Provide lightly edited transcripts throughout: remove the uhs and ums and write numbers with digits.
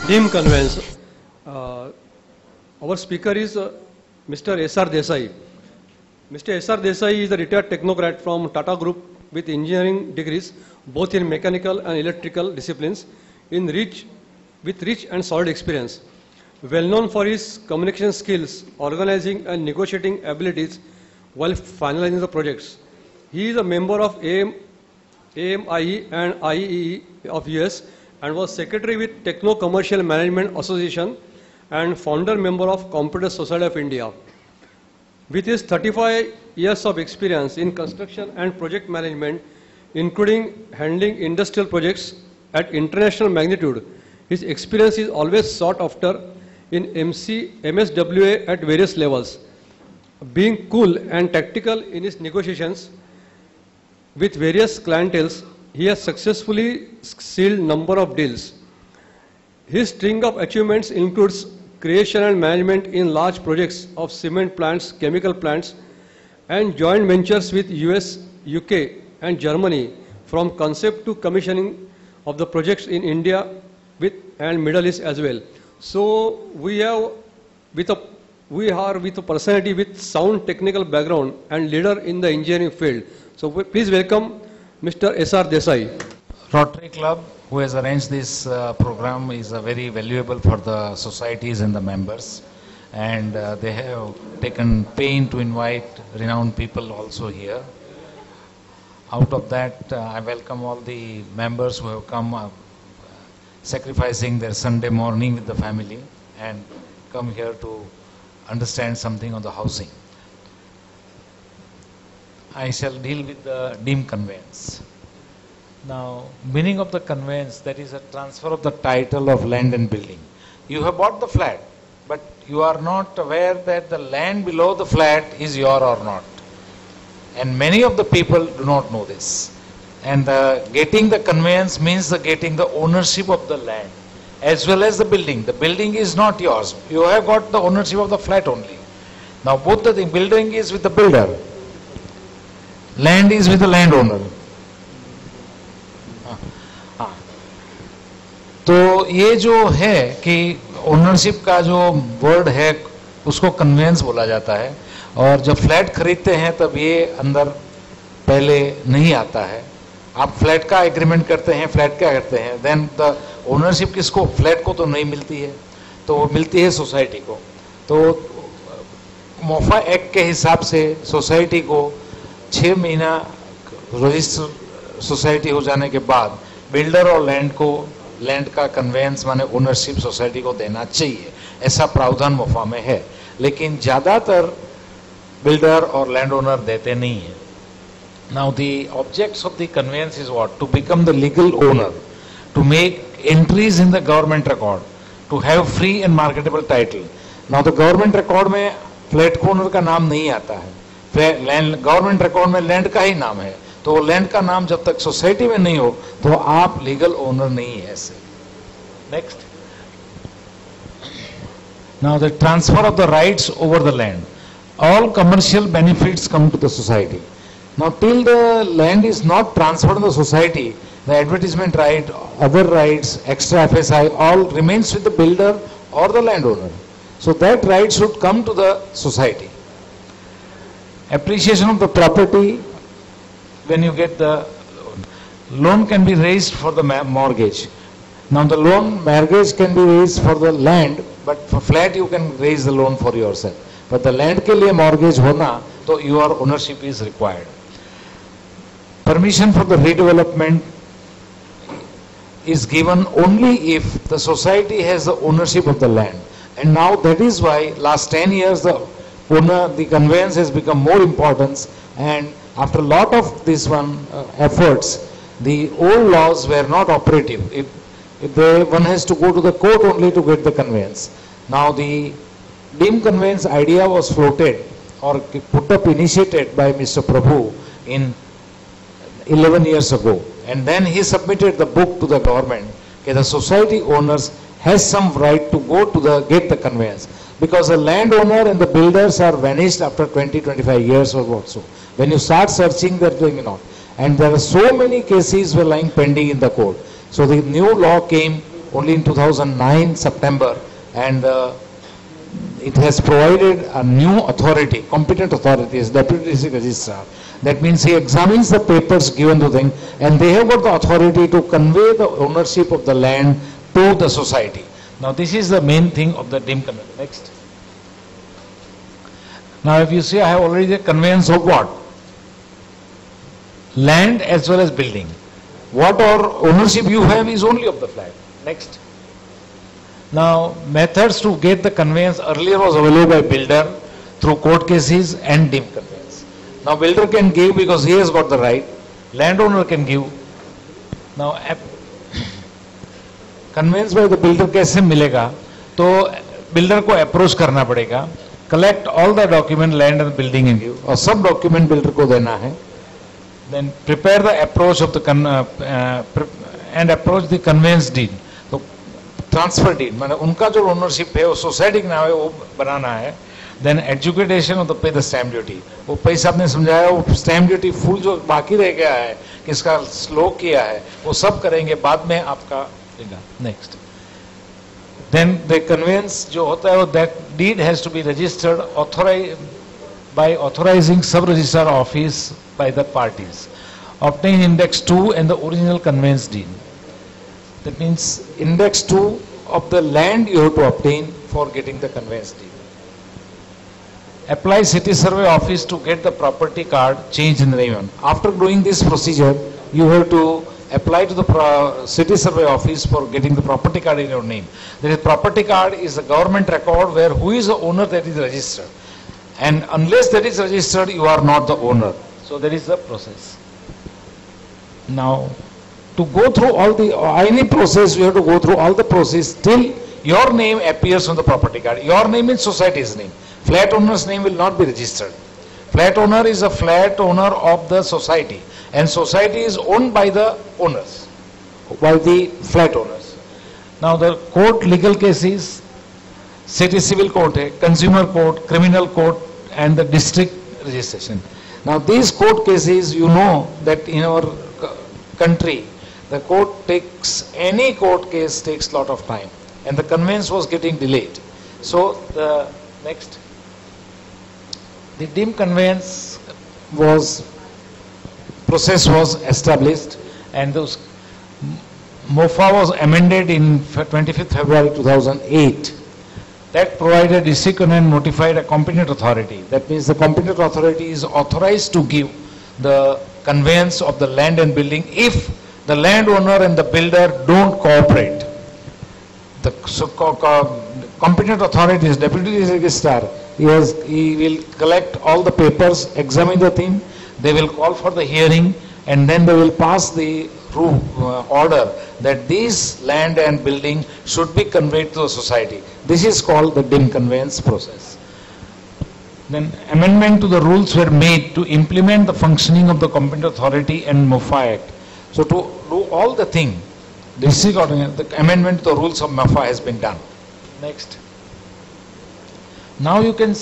Team Conveyance. Our speaker is Mr. S R Desai. Mr. S R Desai is a retired technocrat from Tata Group with engineering degrees both in mechanical and electrical disciplines with rich and solid experience. Well known for his communication skills, organizing and negotiating abilities while finalizing the projects. He is a member of AMIE and IEE of US and was secretary with Techno Commercial Management Association and founder member of Computer Society of India. With his 35 years of experience in construction and project management, including handling industrial projects at international magnitude, his experience is always sought after in MSWA at various levels. Being cool and tactical in his negotiations with various clienteles, he has successfully sealed number of deals. His string of achievements includes creation and management in large projects of cement plants, chemical plants, and joint ventures with US, UK, and Germany, from concept to commissioning of the projects in India and Middle East as well. So we are with a personality with sound technical background and leader in the engineering field. So please welcome Mr. S R Desai. Rotary Club, who has arranged this program, is very valuable for the societies and the members, and they have taken pain to invite renowned people also here. Out of that, I welcome all the members who have come sacrificing their Sunday morning with the family and come here to understand something on the housing. I shall deal with the deemed conveyance. Now, meaning of the conveyance, that is a transfer of the title of land and building. You have bought the flat, but you are not aware that the land below the flat is your or not. And many of the people do not know this. And getting the conveyance means getting the ownership of the land as well as the building. The building is not yours. You have got the ownership of the flat only. Now both the thing, building is with the builder, land is with the landowner. तो ये जो है कि ownership का जो word है उसको convince बोला जाता है, और जब फ्लैट खरीदते हैं तब ये अंदर पहले नहीं आता है. आप फ्लैट का एग्रीमेंट करते हैं, फ्लैट क्या करते हैं, देन द ओनरशिप किसको, फ्लैट को तो नहीं मिलती है, तो वो मिलती है सोसाइटी को. तो मोफा एक्ट के हिसाब से सोसाइटी को 6 महीना रजिस्टर सोसाइटी हो जाने के बाद बिल्डर और लैंड को लैंड का कन्वेंस माने ओनरशिप सोसाइटी को देना चाहिए. ऐसा प्रावधान मोफा में है, लेकिन ज़्यादातर बिल्डर और लैंड ओनर देते नहीं है. Now the objects of the conveyance is what? To become the legal owner, to make entries in the government record, to have free and marketable title. Now the government record में flat owner का नाम नहीं आता है, government record में land का ही नाम है. तो लैंड का नाम जब तक सोसाइटी में नहीं हो तो आप लीगल ओनर नहीं है ऐसे. Next. Now the transfer of the rights over the land. All commercial benefits come to the society. Now till the land is not transferred to the society, the advertisement right, other rights, extra FSI, all remains with the builder or the landowner. So that right should come to the society. Appreciation of the property, when you get the loan can be raised for the mortgage. Now the mortgage can be raised for the land, but for flat you can raise the loan for yourself. But the land के लिए mortgage होना तो your ownership is required. Permission for the redevelopment is given only if the society has the ownership of the land. And now that is why last 10 years the conveyance has become more important, and after a lot of this efforts, the old laws were not operative. One has to go to the court only to get the conveyance. Now the deemed conveyance idea was floated or put up, initiated by Mr. Prabhu in 11 years ago, and then he submitted the book to the government. Okay, the society owners has some right to go to get the conveyance, because the landowner and the builders are vanished after 20-25 years or what. So when you start searching, they're doing it not, and there are so many cases were lying pending in the court. So the new law came only in 2009 September, and it has provided a new authority, competent authority, as Deputy District Registrar. That means he examines the papers given to them, and they have got the authority to convey the ownership of the land to the society. Now this is the main thing of the dim conveyance. Next. Now if you see, I have already the conveyance of what? Land as well as building. What ownership you have is only of the flat. Next. Now methods to get the conveyance earlier was available by builder through court cases and dim conveyance. Now builder can give because he has got the right. Landowner can give. Now conveyance by the builder कैसे मिलेगा? तो builder को approach करना पड़ेगा. Collect all the document, land and building and give. और सब document builder को देना है. Then prepare the approach of the and approach the conveyance deed. तो transfer deed, माने उनका जो ownership है वो society के नाम है वो बनाना है. Then education of the pay the stamp duty. वो पैसा आपने समझाया, वो stamp duty full जो बाकी रह गया है, किसका slow किया है, वो सब करेंगे बाद में आपका देगा. Next. Then the conveyance जो होता है वो that deed has to be registered by authorizing sub-registrar office by the parties. Obtain index 2 and the original conveyance deed. That means index 2 of the land you have to obtain for getting the conveyance deed. Apply city survey office to get the property card changed in the name. After doing this procedure, you have to apply to the city survey office for getting the property card in your name. The property card is a government record where who is the owner, that is registered. And unless that is registered, you are not the owner. So that is the process. Now, to go through all the, any process, you have to go through all the process till your name appears on the property card. Your name is society's name. Flat owner's name will not be registered. Flat owner is a flat owner of the society. And society is owned by the owners, by the flat owners. Now the court legal cases, city civil court, consumer court, criminal court, and the district registration. Now these court cases, you know that in our country, the court takes, any court case takes lot of time, and the conveyance was getting delayed. So the next, the dim conveyance process was established, and those MOFA was amended in 25th February 2008. That provided district and notified a competent authority. That means the competent authority is authorized to give the conveyance of the land and building if the landowner and the builder don't cooperate. The competent authority is Deputy Registrar. He will collect all the papers, examine the thing. They will call for the hearing, and then they will pass the order that this land and building should be conveyed to the society. This is called the dim conveyance process. Then amendment to the rules were made to implement the functioning of the competent authority and MOFA Act. So to do all the thing, the amendment to the rules of MOFA has been done. Next. Now you can.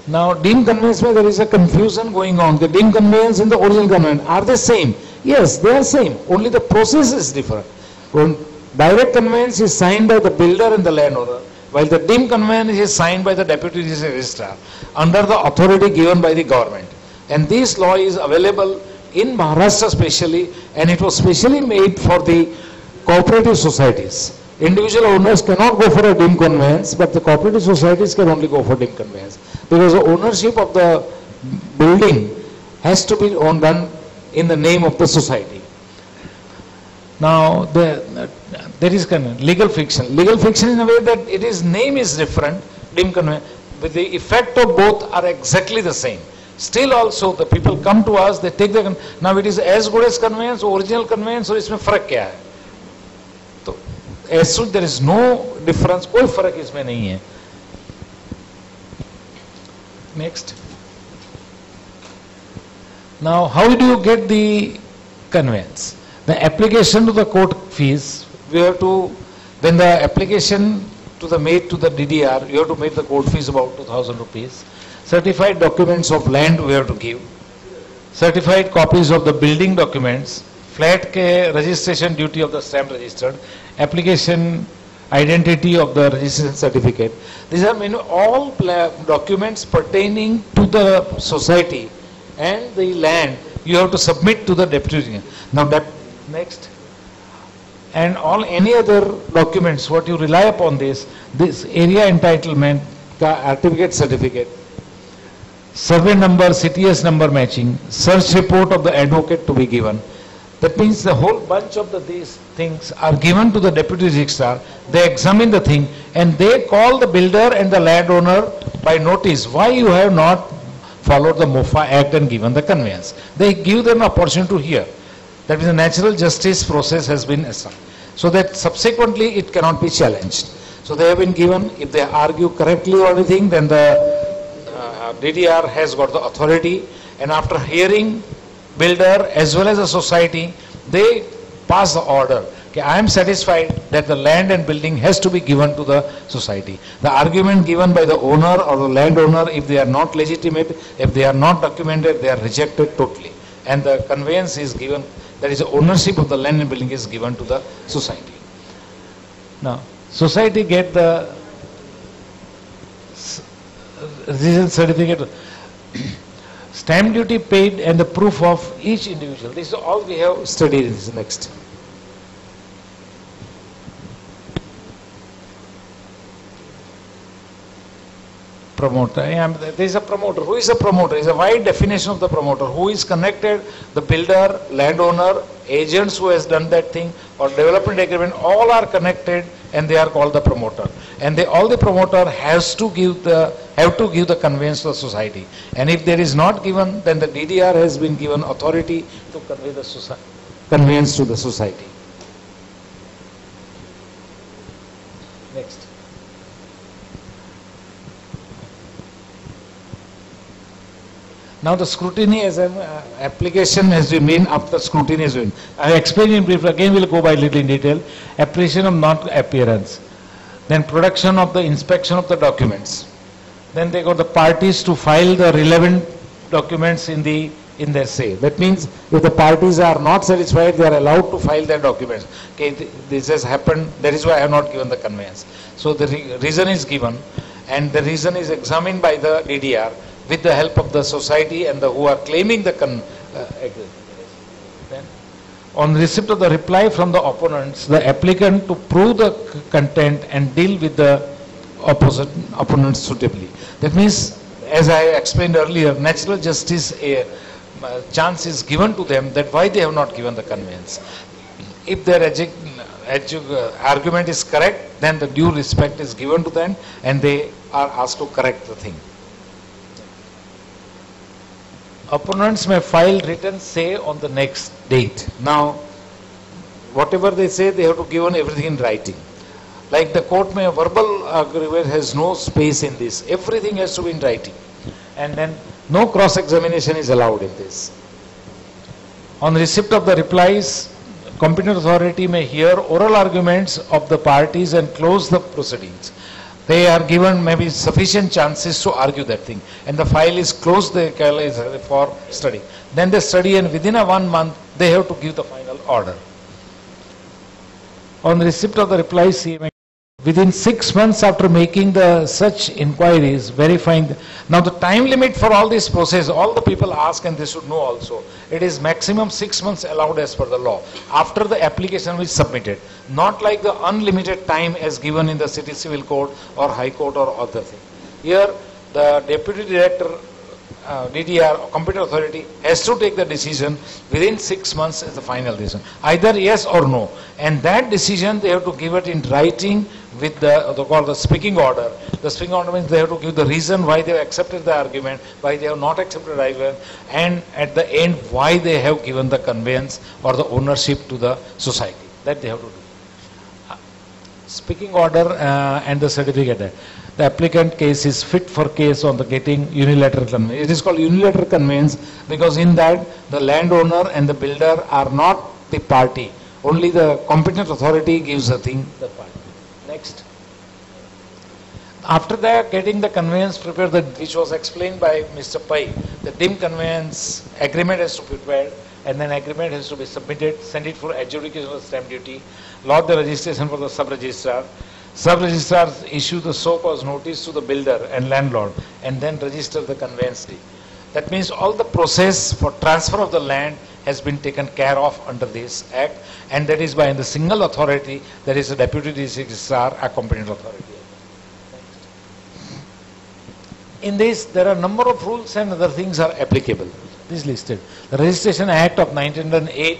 Now dim conveyance, there is a confusion going on. The dim conveyance and the original conveyance, are they same? Yes, they are same. Only the process is different. When direct conveyance is signed by the builder and the landowner, while the dim conveyance is signed by the Deputy Registrar under the authority given by the government. And this law is available in Maharashtra specially, and it was specially made for the cooperative societies. Individual owners cannot go for a dim conveyance, but the cooperative societies can only go for dim conveyance, because the ownership of the building has to be done in the name of the society. Now there is legal fiction. Legal fiction in a way that it is name is different, dim conveyance, but the effect of both are exactly the same. Still also the people come to us, they take the, now it is as good as conveyance, original conveyance, or इसमें फर्क क्या है? तो as such there is no difference, कोई फर्क इसमें नहीं है. Next. Now how do you get the conveyance? The application to the court fees, we have to, when the application to the made to the DDR, you have to make the court fees about 2,000 rupees. Certified documents of land we have to give. Certified copies of the building documents, flat ke registration duty of the stamp registered, application identity of the registration certificate. These are all documents pertaining to the society and the land you have to submit to the deputy. Now that next, and all any other documents what you rely upon this area entitlement ka certificate, survey number, CTS number matching, search report of the advocate to be given. That means the whole bunch of these things are given to the deputy registrar. They examine the thing and they call the builder and the landowner by notice why you have not followed the MOFA Act and given the conveyance. They give them opportunity to hear. That means the natural justice process has been established. So that subsequently it cannot be challenged. So they have been given, if they argue correctly or anything, then the DDR has got the authority, and after hearing builder as well as the society, they pass the order. Okay, I am satisfied that the land and building has to be given to the society. The argument given by the owner or the landowner, if they are not legitimate, if they are not documented, they are rejected totally. And the conveyance is given, that is the ownership of the land and building is given to the society. Now, society get the registration certificate, stamp duty paid and the proof of each individual. This is all we have studied in this next. Promoter. There is a promoter. Who is a promoter? It is a wide definition of the promoter. Who is connected? The builder, landowner, agents who has done that thing, or development agreement, all are connected and they are called the promoter. And all the promoter has to give the conveyance to the society. And if there is not given, then the DDR has been given authority to convey the conveyance to the society. Next. Now the scrutiny as an application has been made after scrutiny has been. I explained in brief, again we'll go by little in detail. Application of non-appearance. Then production of the inspection of the documents. Then they got the parties to file the relevant documents in their say. That means if the parties are not satisfied, they are allowed to file their documents. Okay, this has happened, that is why I have not given the conveyance. So the reason is given, and the reason is examined by the DDR with the help of the society and who are claiming the Then, on receipt of the reply from the opponents, the applicant to prove the content and deal with the opponents suitably. That means, as I explained earlier, natural justice chance is given to them that why they have not given the conveyance. If their argument is correct, then the due respect is given to them and they are asked to correct the thing. Opponents may file written say on the next date. Now, whatever they say, they have to give on everything in writing. Like the court may, verbal agreement has no space in this. Everything has to be in writing. And then no cross-examination is allowed in this. On receipt of the replies, competent authority may hear oral arguments of the parties and close the proceedings. They are given maybe sufficient chances to argue that thing, and the file is closed for study. Then they study, and within 1 month they have to give the final order. On receipt of the replies, within 6 months after making the such inquiries, verifying. Now the time limit for all this process, all the people ask and they should know also. It is maximum 6 months allowed as per the law, after the application is submitted. Not like the unlimited time as given in the city civil court or high court or other thing. Here the deputy director, DDR, competent authority, has to take the decision within 6 months as the final decision. Either yes or no. And that decision they have to give it in writing with the speaking order. The speaking order means they have to give the reason why they have accepted the argument, why they have not accepted the argument, and at the end why they have given the conveyance or the ownership to the society. That they have to do. Speaking order and the certificate. The applicant case is fit for case on the getting unilateral conveyance. It is called unilateral conveyance because in that the landowner and the builder are not the party. Only the competent authority gives the thing the party. Next. After that, getting the conveyance prepared, which was explained by Mr. Pai, the dim conveyance agreement has to be prepared. and then agreement has to be submitted, send it for adjudication of stamp duty, lodge the registration for the sub-registrar. Sub-registrars issue the so-cause notice to the builder and landlord, and then register the conveyance deed. That means all the process for transfer of the land has been taken care of under this act, and that is by the single authority, that is the deputy registrar, a competent authority. In this, there are a number of rules and other things are applicable. This is listed. The Registration Act of 1908,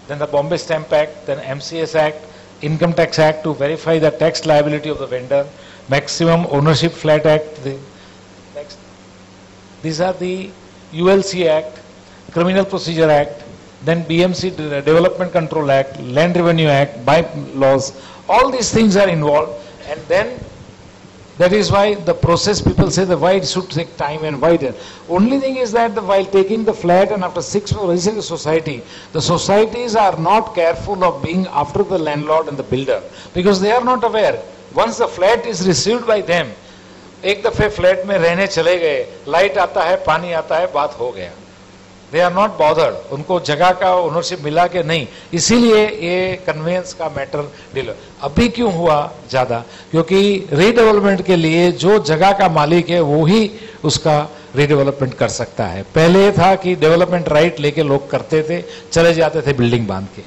then the Bombay Stamp Act, then MCS Act, Income Tax Act to verify the tax liability of the vendor, Maximum Ownership Flat Act. Next. These are the ULC Act, Criminal Procedure Act, then BMC Development Control Act, Land Revenue Act, bylaws. All these things are involved, and then that is why the process, people say that why it should take time and why that. Only thing is that while taking the flat and after 6 months registering the society, the societies are not careful of being after the landlord and the builder, because they are not aware. Once the flat is received by them, एक दफे flat में रहने चले गए, light आता है, पानी आता है, बात हो गया. They are not bothered. उनको जगह का ओनरशिप मिला के नहीं, इसीलिए ये कन्वेंस का मैटर डील. अभी क्यों हुआ ज्यादा? क्योंकि रीडेवलपमेंट के लिए जो जगह का मालिक है वो ही उसका रीडेवलपमेंट कर सकता है. पहले था कि डेवलपमेंट राइट लेके लोग करते थे, चले जाते थे बिल्डिंग बांध के.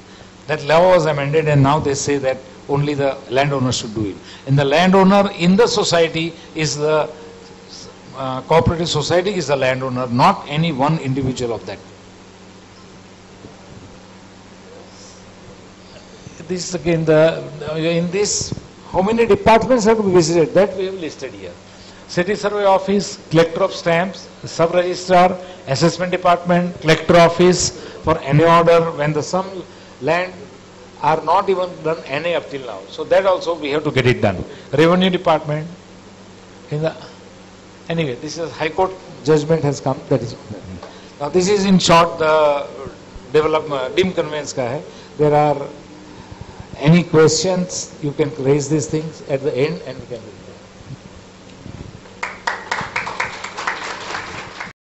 That law was amended and now they say that only the landowner should do it. And the landowner in the society is the cooperative society is the landowner, not any one individual of that. This is again in this, how many departments have to be visited? That we have listed here. City Survey Office, Collector of Stamps, Sub-Registrar, Assessment Department, Collector Office for any order when the some land are not even done any up till now. So that also we have to get it done. Revenue Department. Anyway, this is High Court judgment has come. That is. Now this is in short the development dim conveyance ka hai. There are any questions, you can raise these things at the end and we can.